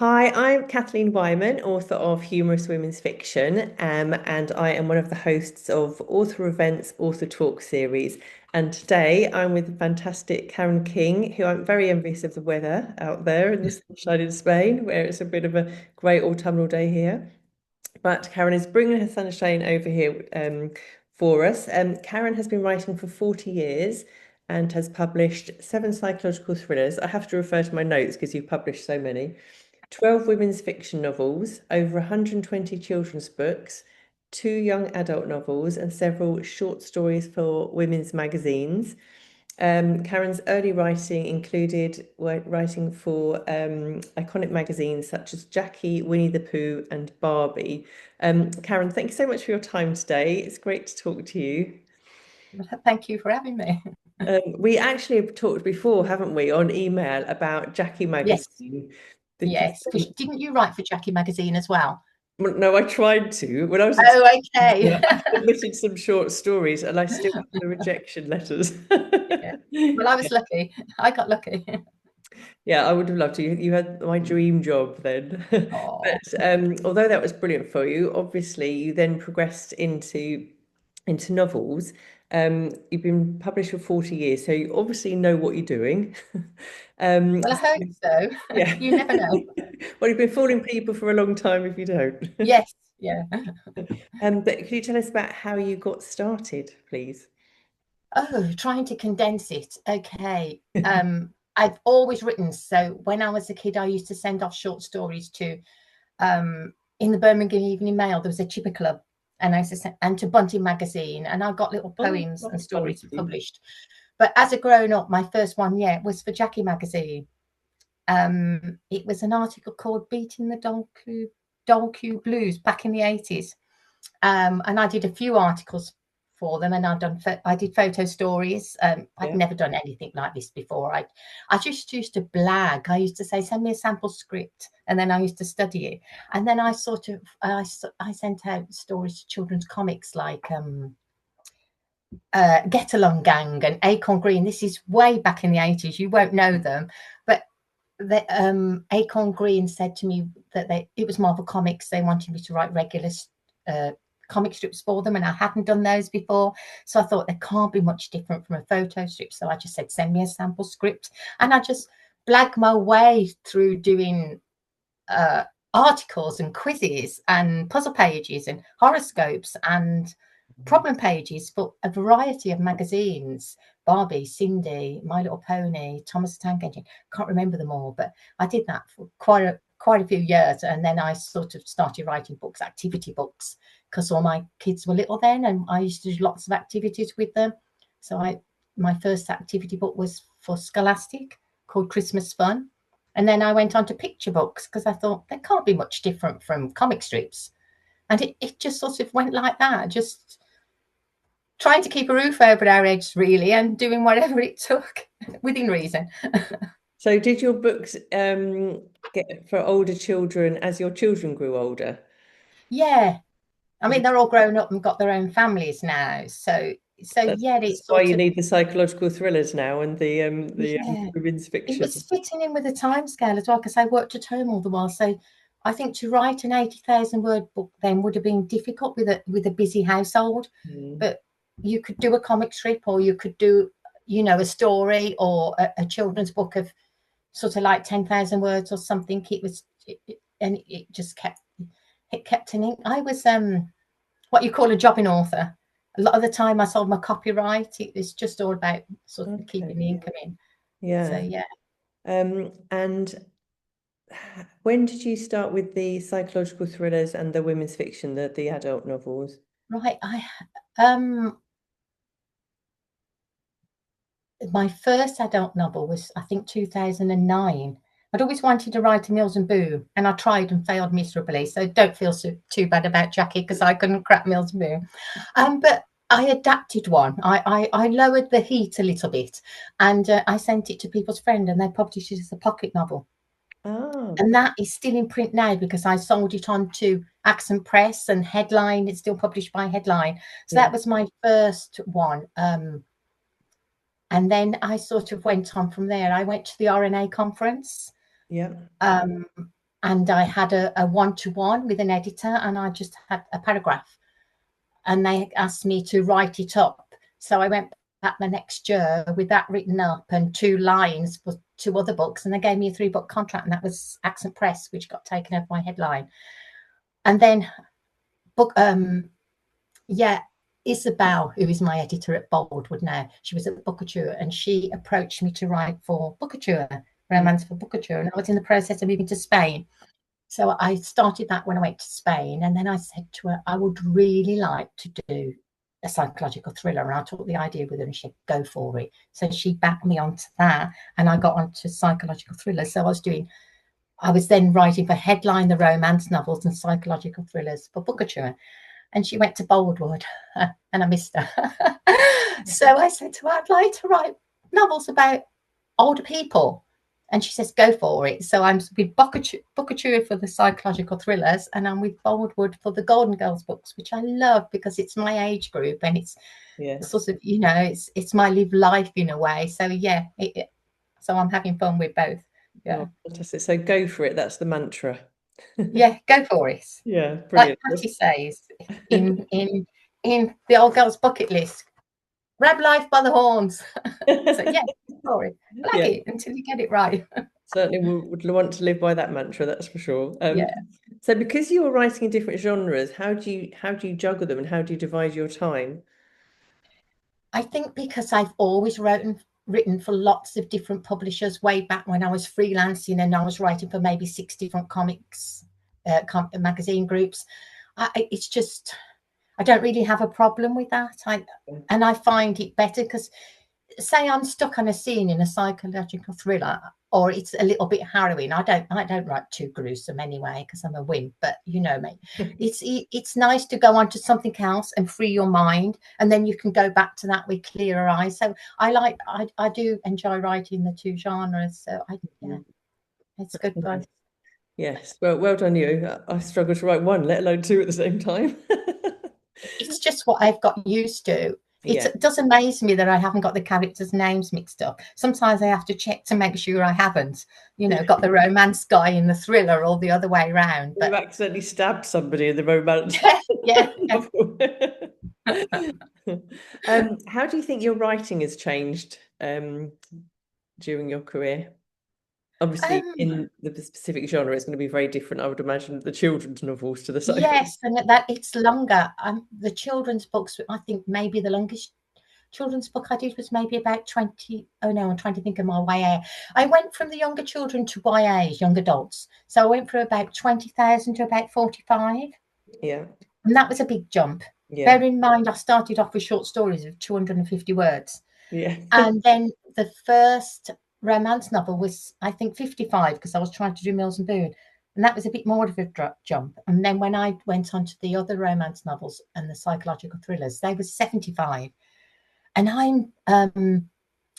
Hi, I'm Kathleen Whyman, author of Humorous Women's Fiction, and I am one of the hosts of Author Events Author Talk series. And today I'm with the fantastic Karen King, who I'm very envious of the weather out there in the sunshine in Spain, where it's a bit of a great autumnal day here. But Karen is bringing her sunshine over here for us. Karen has been writing for 40 years and has published 7 psychological thrillers. I have to refer to my notes because you've published so many. 12 women's fiction novels, over 120 children's books, 2 young adult novels, and several short stories for women's magazines. Karen's early writing included writing for iconic magazines such as Jackie, Winnie the Pooh, and Barbie. Karen, thank you so much for your time today. It's great to talk to you. Thank you for having me. We actually have talked before, haven't we, on email about Jackie Yes, magazine because yes. Because didn't you write for Jackie magazine as well? well, no, I tried to. When I was at Oh, school, okay. I submitted some short stories and I still have the rejection letters. Yeah. Well, I was lucky. I got lucky. Yeah, I would have loved to. You had my dream job then. Oh, But although that was brilliant for you, obviously you then progressed into novels. You've been published for 40 years, so you obviously know what you're doing. well, I So, hope so. yeah. You never know. Well, you've been fooling people for a long time if you don't. Yes, yeah. But could you tell us about how you got started, please? Oh, trying to condense it. Okay. I've always written. So when I was a kid, I used to send off short stories to in the Birmingham Evening Mail. There was a chipper club, and I used to send, and to Bunting magazine, and I got little Oh, poems and that's stories funny. published. But as a grown up, my first one yet was for Jackie magazine. It was an article called "Beating the Doll Blues" back in the 80s, and I did a few articles for them, and I did photo stories. I'd Yeah. never done anything like this before. I just used to blag. I used to say, "Send me a sample script," and then I used to study it, and then I sent out stories to children's comics like Get Along Gang and Acorn Green. This is way back in the 80s. You won't know them, but Acorn Green said to me that it was Marvel Comics. They wanted me to write regular uh, comic strips for them, and I hadn't done those before. So I thought they can't be much different from a photo strip. So I just said, send me a sample script. And I just blagged my way through doing uh, articles and quizzes and puzzle pages and horoscopes and problem pages for a variety of magazines. Barbie, Cindy, My Little Pony, Thomas the Tank Engine. Can't remember them all, but I did that for quite a few years, and then I sort of started writing books, activity books, because all my kids were little then, and I used to do lots of activities with them. So my first activity book was for Scholastic called Christmas Fun, and then I went on to picture books because I thought they can't be much different from comic strips, and it just sort of went like that, just trying to keep a roof over our heads really, and doing whatever it took within reason. So did your books get for older children as your children grew older? Yeah, I Is mean it- they're all grown up and got their own families now, so yeah, That's it's why sort you of, need the psychological thrillers now and the yeah, women's it fiction. was fitting in with the time scale as well, because I worked at home all the while. So I think to write an 80,000 word book then would have been difficult with a busy household. Mm. But you could do a comic strip, or you could do, a story, or a children's book of sort of like 10,000 words or something. And it just kept in ink. I was what you call a jobbing author. A lot of the time I sold my copyright. It was just all about sort of keeping the Okay. income in. So Yeah. yeah. And when did you start with the psychological thrillers and the women's fiction, the adult novels? Right. Um my first adult novel was, I think, 2009. I'd always wanted to write a Mills and Boo, and I tried and failed miserably. So don't feel too bad about Jackie, because I couldn't crack Mills and Boo. But I adapted one. I lowered the heat a little bit, and I sent it to people's friend, and they published it as a pocket novel. Ah, And that is still in print now because I sold it on to Accent Press and Headline. It's still published by Headline. So yeah, that was my first one. And then I sort of went on from there. I went to the RNA conference, yeah. um, and I had a one-to-one with an editor, and I just had a paragraph, and they asked me to write it up. So I went back the next year with that written up and 2 lines for 2 other books, and they gave me a 3-book contract, and that was Accent Press, which got taken over my headline. And then book, yeah, Isabel, who is my editor at Boldwood now, she was at Bookouture, and she approached me to write for Bookouture, romance for Bookouture, and I was in the process of moving to Spain. So I started that when I went to Spain, and then I said to her, I would really like to do a psychological thriller, and I took the idea with her, and she said, go for it. So she backed me onto that, and I got onto psychological thrillers. So I was then writing for Headline, the romance novels and psychological thrillers for Bookouture, and she went to Boldwood, and I missed her. So I said to her, I'd like to write novels about older people. And she says, go for it. So I'm with Bookouture for the psychological thrillers, and I'm with Boldwood for the Golden Girls books, which I love because it's my age group, and it's sort of, it's my live life in a way. So yeah, so I'm having fun with both. Yeah. Oh, fantastic. So go for it. That's the mantra. Yeah, go for it. Yeah, Like brilliant. Patty says in the old girl's bucket list, grab life by the horns. So yeah, sorry, flag Yeah, it until you get it right. certainly would want to live by that mantra, that's for sure. Yeah, So because you were writing in different genres, how do you juggle them and how do you divide your time? I think because I've always written for lots of different publishers way back when I was freelancing, and I was writing for maybe 6 different comics magazine groups. It's just I don't really have a problem with that. And I find it better because, say I'm stuck on a scene in a psychological thriller, or it's a little bit harrowing. I don't write too gruesome anyway because I'm a wimp, but you know me. It's nice to go on to something else and free your mind, and then you can go back to that with clearer eyes. So I do enjoy writing the 2 genres. So yeah, it's good fun. Yes, well done you. I struggle to write one, let alone two at the same time. It's just what I've got used to. Yeah. It does amaze me that I haven't got the characters' names mixed up. Sometimes I have to check to make sure I haven't, got the romance guy in the thriller or the other way around. You've But accidentally stabbed somebody in the romance yeah, novel. How do you think your writing has changed during your career? Obviously, um, in the specific genre, it's going to be very different, I would imagine, the children's novels to the psycho. yes, and that it's longer. The children's books, I think maybe the longest children's book I did was maybe about 20. Oh no, I'm trying to think of my YA. I went from the younger children to YAs, young adults. So I went from about 20,000 to about 45. Yeah, And that was a big jump. yeah, Bear in mind, I started off with short stories of 250 words. yeah. And then the first romance novel was, I think, 55 because I was trying to do Mills and Boon. And that was a bit more of a jump. And then when I went on to the other romance novels and the psychological thrillers, they were 75. And I'm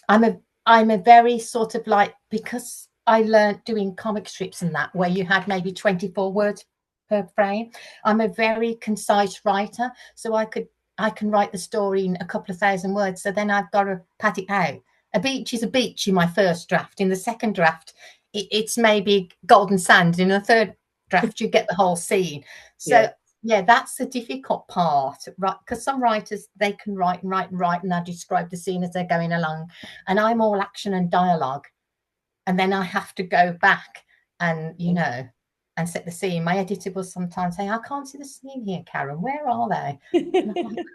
a very sort of like, because I learned doing comic strips and that, where you had maybe 24 words per frame. I'm a very concise writer, so I can write the story in a couple of thousand words. So then I've got to pad it out. A beach is a beach in my first draft. In the second draft, it's maybe golden sand. In the third draft, you get the whole scene. So Yeah. yeah, that's the difficult part, right? Because some writers, they can write and write and write, and they describe the scene as they're going along, and I'm all action and dialogue, and then I have to go back and and set the scene. My editor will sometimes say, I can't see the scene here, Karen, where are they? And I'm like,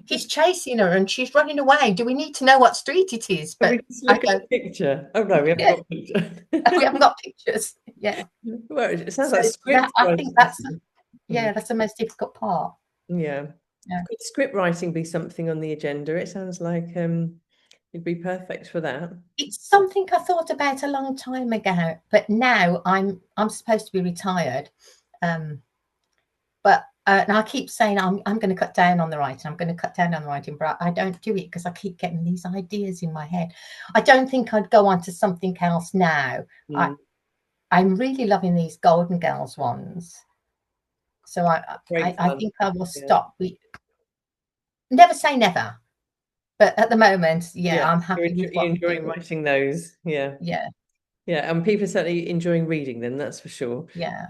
he's chasing her and she's running away. Do we need to know what street it is? Can we But just I look at go, the picture? Oh no, we haven't yeah, got a picture. we haven't got pictures. Yeah. Well, it sounds So like that, script I think writing. that's the most difficult part. Yeah. Yeah. Could script writing be something on the agenda? It sounds like you'd be perfect for that. It's something I thought about a long time ago, but now I'm supposed to be retired. But and I keep saying I'm going to cut down on the writing. I'm going to cut down on the writing, but I don't do it because I keep getting these ideas in my head. I don't think I'd go on to something else now. Mm. I'm really loving these Golden Girls ones, so Great I fun. think I will Yeah. stop. Never say never, but at the moment, yeah, Yeah. I'm You're, happy with you're what I'm enjoying doing. writing those. Yeah. Yeah. Yeah, and people are certainly enjoying reading them, that's for sure. Yeah.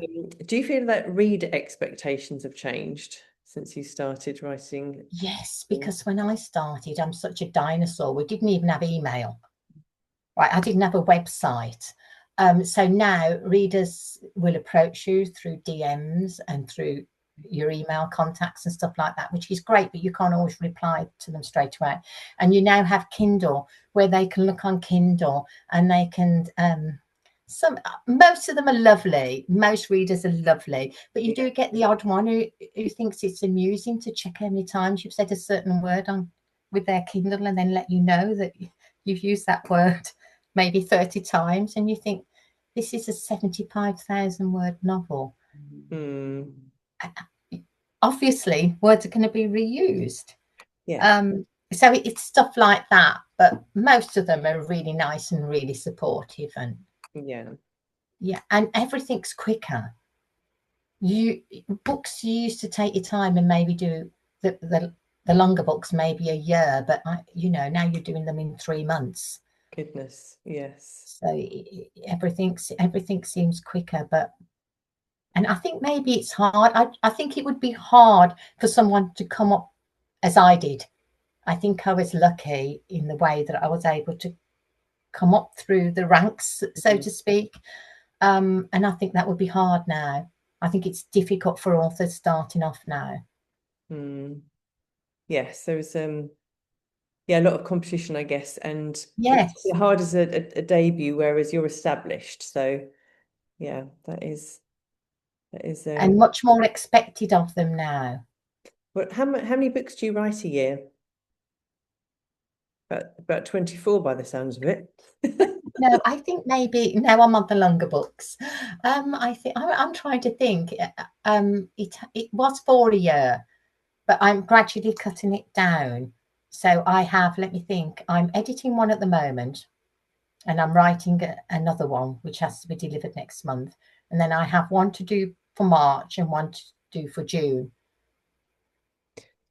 Do you feel that reader expectations have changed since you started writing? Yes, because when I started, I'm such a dinosaur. We didn't even have email, right? I didn't have a website. So now readers will approach you through DMs and through your email contacts and stuff like that, which is great, but you can't always reply to them straight away. And you now have Kindle, where they can look on Kindle and they can most of them are lovely. Most readers are lovely, but you Yeah. do get the odd one who thinks it's amusing to check how many times you've said a certain word on with their Kindle and then let you know that you've used that word maybe 30 times, and you think this is a 75,000 word novel. Mm. Obviously words are going to be reused. Yeah. So it's stuff like that, but most of them are really nice and really supportive, and Yeah. yeah, and everything's quicker. You books, you used to take your time and maybe do the longer books maybe a year, but now you're doing them in 3 months. Goodness. Yes. So everything seems quicker, but and I think maybe it's hard. I think it would be hard for someone to come up as I did. I think I was lucky in the way that I was able to come up through the ranks, so Mhm. to speak. And I think that would be hard now. I think it's difficult for authors starting off now. Mm. Yes, there's yeah, a lot of competition, I guess, and it's Yes, hard as a debut, whereas you're established. So yeah, that is and much more expected of them now. But how many books do you write a year? About 24 by the sounds of it. No, I think maybe now I'm on the longer books. I think I'm trying to think. It was 4 a year, but I'm gradually cutting it down. So I have, let me think, I'm editing one at the moment and I'm writing another one, which has to be delivered next month. And then I have one to do for March and one to do for June.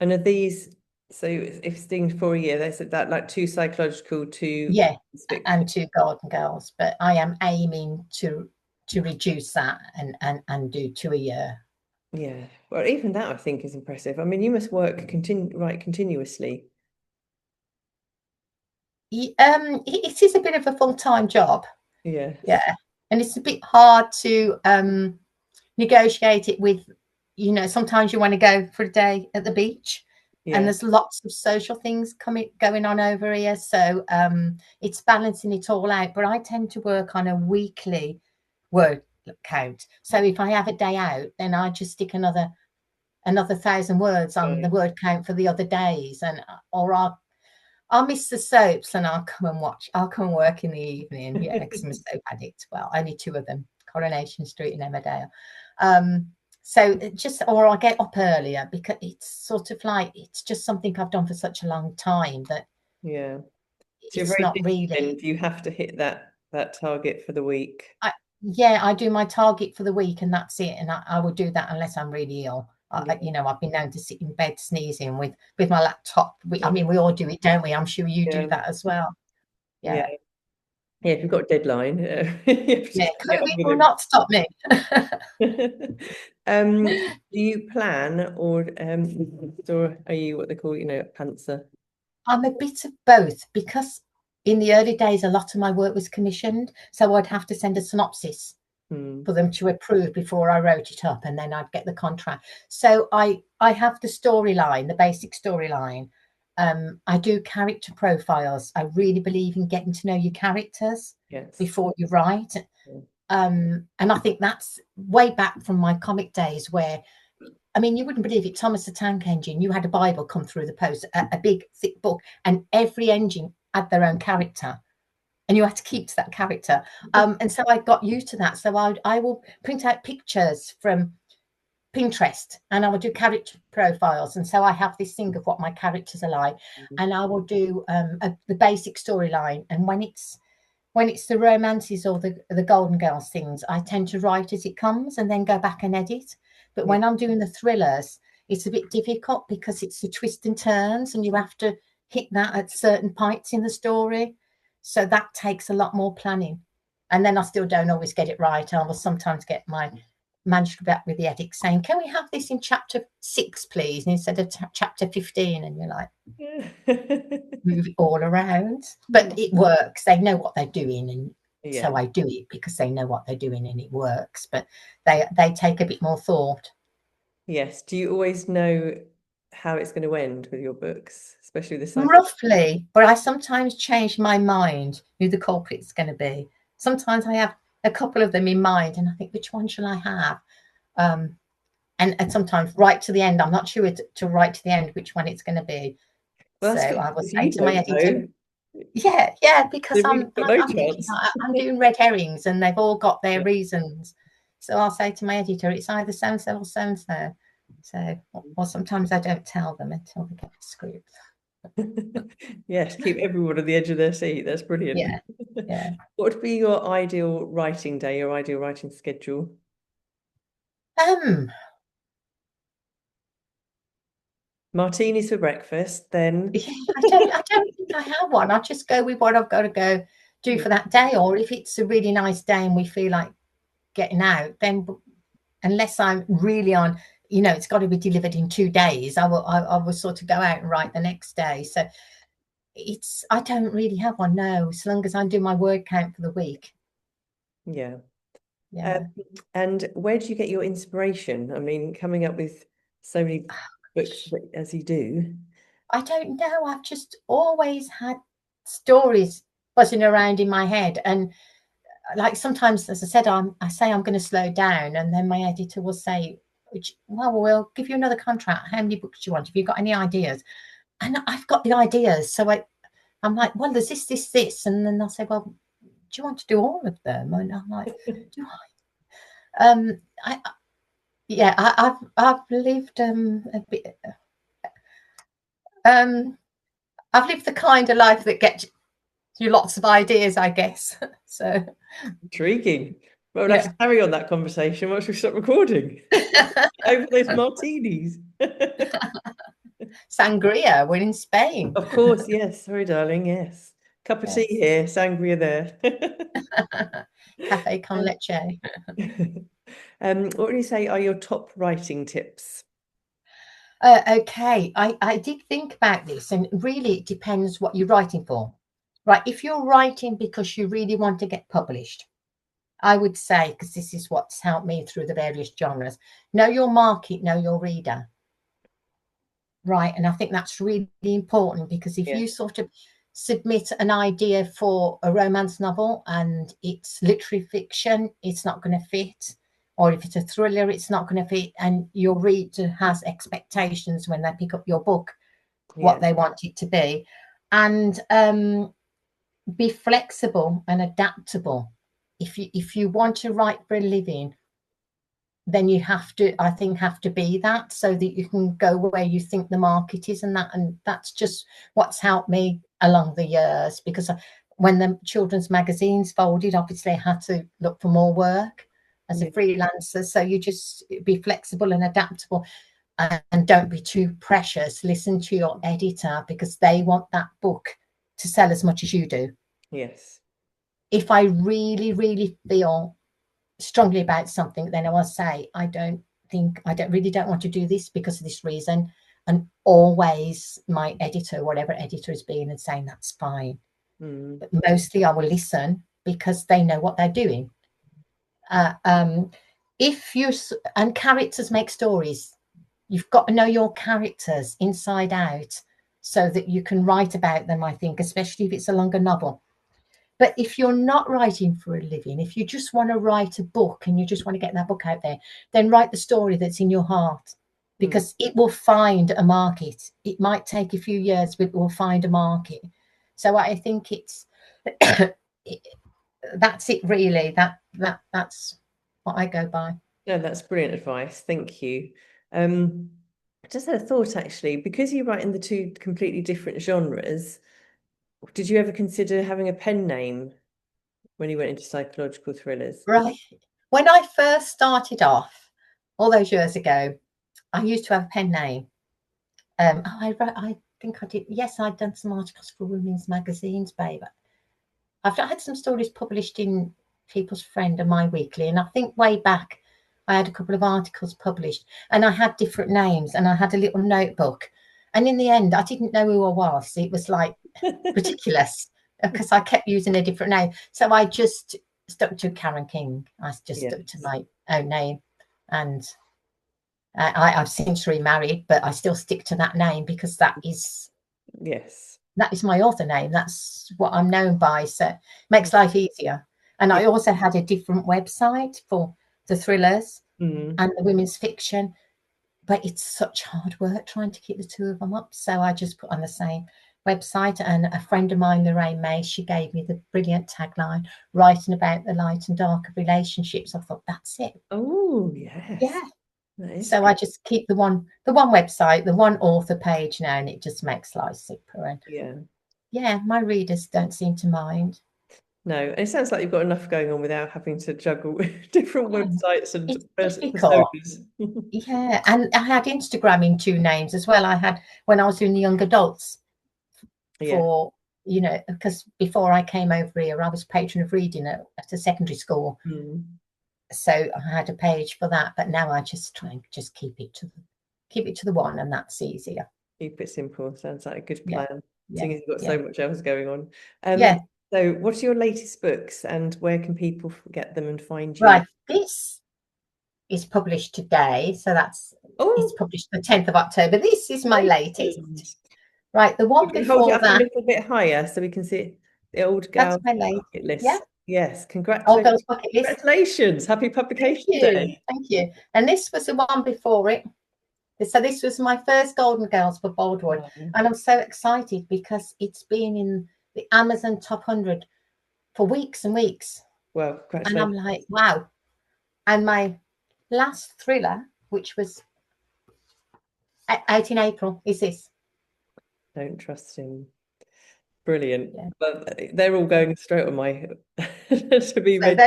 And are these, so if it's things for a year, they said that like two psychological, two Yeah, fiction. and two Garden Girls, but I am aiming to reduce that and do two a year. Yeah. Well, even that I think is impressive. I mean, you must write continuously. It is a bit of a full-time job. Yes. Yeah, and it's a bit hard to negotiate it with, sometimes you want to go for a day at the beach, and Yeah. there's lots of social things going on over here. So it's balancing it all out. But I tend to work on a weekly word count. So if I have a day out, then I just stick another 1,000 words on the Right. word count for the other days, and or I'll miss the soaps and I'll come and watch. I'll come and work in the evening. Yeah, because I'm a soap addict. Well, only two of them, Coronation Street and Emmerdale. So or I get up earlier because it's sort of like, it's just something I've done for such a long time that Yeah. So you're it's very not really. disciplined. You have to hit that target for the week. Yeah, I do my target for the week and that's it. And I will do that unless I'm really ill. Yeah. I've been known to sit in bed sneezing with my laptop. I mean, we all do it, don't we? I'm sure you do Yeah. that as well. Yeah. Yeah. Yeah. If you've got a deadline, you have to Yeah, get on COVID with will it. not stop me. Do you plan or are you what they call, a pantser? I'm a bit of both because in the early days, a lot of my work was commissioned. So I'd have to send a synopsis Hmm. for them to approve before I wrote it up, and then I'd get the contract. So I have the storyline, the basic storyline. I do character profiles. I really believe in getting to know your characters Yes. before you write. Yeah. And I think that's way back from my comic days where, I mean, you wouldn't believe it, Thomas the Tank Engine, you had a Bible come through the post, a big, thick book, and every engine had their own character, and you had to keep to that character. And so I got used to that. So I will print out pictures from Pinterest and I will do character profiles. And so I have this thing of what my characters are like, and I will do the basic storyline. And when it's the romances or the Golden Girls things, I tend to write as it comes and then go back and edit. But Yeah. when I'm doing the thrillers, it's a bit difficult because it's the twists and turns and you have to hit that at certain points in the story. So that takes a lot more planning. And then I still don't always get it right. I will sometimes get my manuscript back with the edit saying, can we have this in chapter 6, please, instead of chapter 15? And you're like, move it all around. But it works. They know what they're doing. And Yeah. so I do it because they know what they're doing and it works. But they take a bit more thought. Yes. Do you always know how it's going to end with your books, especially the psychology? Roughly, but I sometimes change my mind who the culprit's going to be. Sometimes I have a couple of them in mind and I think, which one shall I have? And sometimes right to the end, I'm not sure to right to the end which one it's going to be. Well, So that's good I will if say you to my don't editor, know. yeah, because They've really got no I'm thinking chance. I'm doing red herrings and they've all got their reasons. So I'll say to my editor, it's either so and so or so and so. So, or sometimes I don't tell them until they get the script. Yes, keep everyone on the edge of their seat. That's brilliant. Yeah, yeah. What would be your ideal writing day, your ideal writing schedule? Um, Martinis for breakfast, then. yeah, I don't think I have one. I just go with what I've got to go do Yeah. for that day. Or if it's a really nice day and we feel like getting out, then unless I'm really on, it's got to be delivered in 2 days, I will sort of go out and write the next day. So I don't really have one, no, as long as I do my word count for the week. Yeah. Yeah. And where do you get your inspiration? I mean, coming up with so many books as you do. I don't know. I've just always had stories buzzing around in my head. And like sometimes, as I said, I say I'm going to slow down, and then my editor will say, well, we'll give you another contract. How many books do you want? Have you got any ideas? And I've got the ideas. So I'm like, well, there's this. And then they'll say, well, do you want to do all of them? And I'm like, do I? Yeah, I've lived a bit. I've lived the kind of life that gets you lots of ideas, I guess. So Intriguing. Well, we'll have yeah. to carry on that conversation once we stop recording. Over those martinis. Sangria, we're in Spain. Of course, yes. Sorry, darling. Yes. Cup of tea Yes. here, sangria there. Cafe con Um, leche. what would you say are your top writing tips? Okay, I did think about this, and really it depends what you're writing for. Right, if you're writing because you really want to get published, I would say, because this is what's helped me through the various genres, know your market, know your reader. Right, and I think that's really important, because if Yeah. you sort of submit an idea for a romance novel and it's literary fiction, it's not going to fit. Or if it's a thriller, it's not going to fit. And your reader has expectations when they pick up your book, Yeah. what they want it to be. And be flexible and adaptable. If you want to write for a living, then you have to, I think, have to be that, so that you can go where you think the market is. And that's just what's helped me along the years, because when the children's magazines folded, obviously I had to look for more work as a Yeah. freelancer. So you just be flexible and adaptable, and don't be too precious. Listen to your editor, because they want that book to sell as much as you do. Yes. If I really, really feel strongly about something, then I will say, I don't really don't want to do this because of this reason. And always my editor, whatever editor is being, and saying that's fine. Mm. But mostly I will listen, because they know what they're doing. Uh, um, if you and characters make stories, you've got to know your characters inside out, so that you can write about them, I think, especially if it's a longer novel. But if you're not writing for a living, if you just want to write a book and you just want to get that book out there, then write the story that's in your heart, Mm. because it will find a market. It might take a few years, but it will find a market. So I think that's it really. That's what I go by. No, that's brilliant advice. Thank you. I just had a thought actually, because you write in the two completely different genres, did you ever consider having a pen name when you went into psychological thrillers? Right. When I first started off, all those years ago, I used to have a pen name. I think I did. Yes, I'd done some articles for women's magazines, babe. I've had some stories published in People's Friend and My Weekly, and I think way back I had a couple of articles published, and I had different names, and I had a little notebook, and in the end I didn't know who I was. It was like ridiculous because I kept using a different name, so I just stuck to Karen King. I just stuck to Yes. my own name, and I've since remarried, but I still stick to that name because Yes. that is my author name. That's what I'm known by. So it makes life easier. And Yeah. I also had a different website for the thrillers Mm. and the women's fiction, but it's such hard work trying to keep the two of them up. So I just put on the same website. And a friend of mine, Lorraine May, she gave me the brilliant tagline, writing about the light and dark of relationships. I thought, that's it. Oh, yes. Yeah. That is So good. I just keep the one website, the one author page now, and it just makes life simpler. And Yeah. yeah, my readers don't seem to mind. No, and it sounds like you've got enough going on without having to juggle different websites and It's difficult. personas. Yeah, and I had Instagram in two names as well. I had when I was doing the young adults Yeah. for, because before I came over here, I was patron of reading at a secondary school. Mm. So I had a page for that, but now I just try and just keep it to the one, and that's easier. Keep it simple. Sounds like a good Yeah, plan, yeah, seeing as you've got yeah, so much else going on. Um, yeah. so what are your latest books and where can people get them and find you? Right. This is published today, so it's Oh, published the 10th of October. This is my latest. congratulations. Right, the You one can hold it before up a that, little bit higher so we can see it. The Old that's Gal my latest. bucket Yeah, list. Yes, Old congratulations. Girls Bucket List. Congratulations. Happy Thank publication you. day. Thank you. And this was the one before it. So this was my first Golden Girls for Boldwood. Wow. And I'm so excited because it's been in the Amazon top 100 for weeks and weeks. Well, And I'm congratulations. like, wow. And my last thriller, which was out in April, is this. Don't trust him. Brilliant. Yeah. But they're all going straight on my to be So read.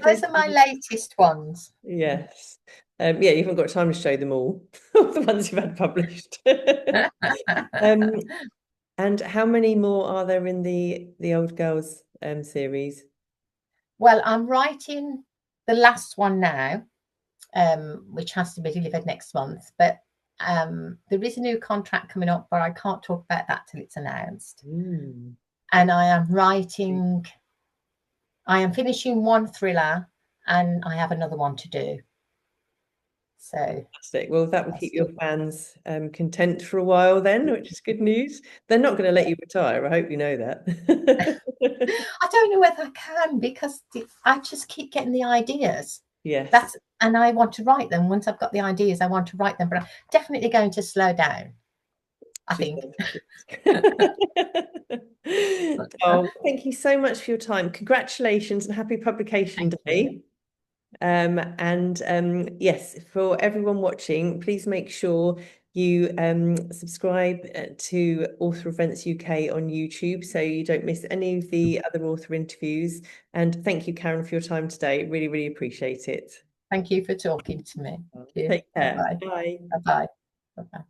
those are my latest ones. Yes. Yeah, you haven't got time to show them all, the ones you've had published. Um, and how many more are there in the Old Girls series? Well, I'm writing the last one now, which has to be delivered next month. But there is a new contract coming up, but I can't talk about that till it's announced. Mm. And I am finishing one thriller, and I have another one to do. So Fantastic. Well, that will I keep your still, fans content for a while then, which is good news. They're not going to let you retire. I hope you know that. I don't know whether I can because I just keep getting the ideas. Yes. And I want to write them. Once I've got the ideas, I want to write them, but I'm definitely going to slow down, I She think. said. Oh, thank you so much for your time. Congratulations and happy publication Thank you. day. And yes, for everyone watching, please make sure you subscribe to Author Events UK on YouTube so you don't miss any of the other author interviews. And thank you, Karen, for your time today. Really, really appreciate it. Thank you for talking to me. Thank you. Take care. Bye-bye. Bye. Bye-bye. Bye-bye.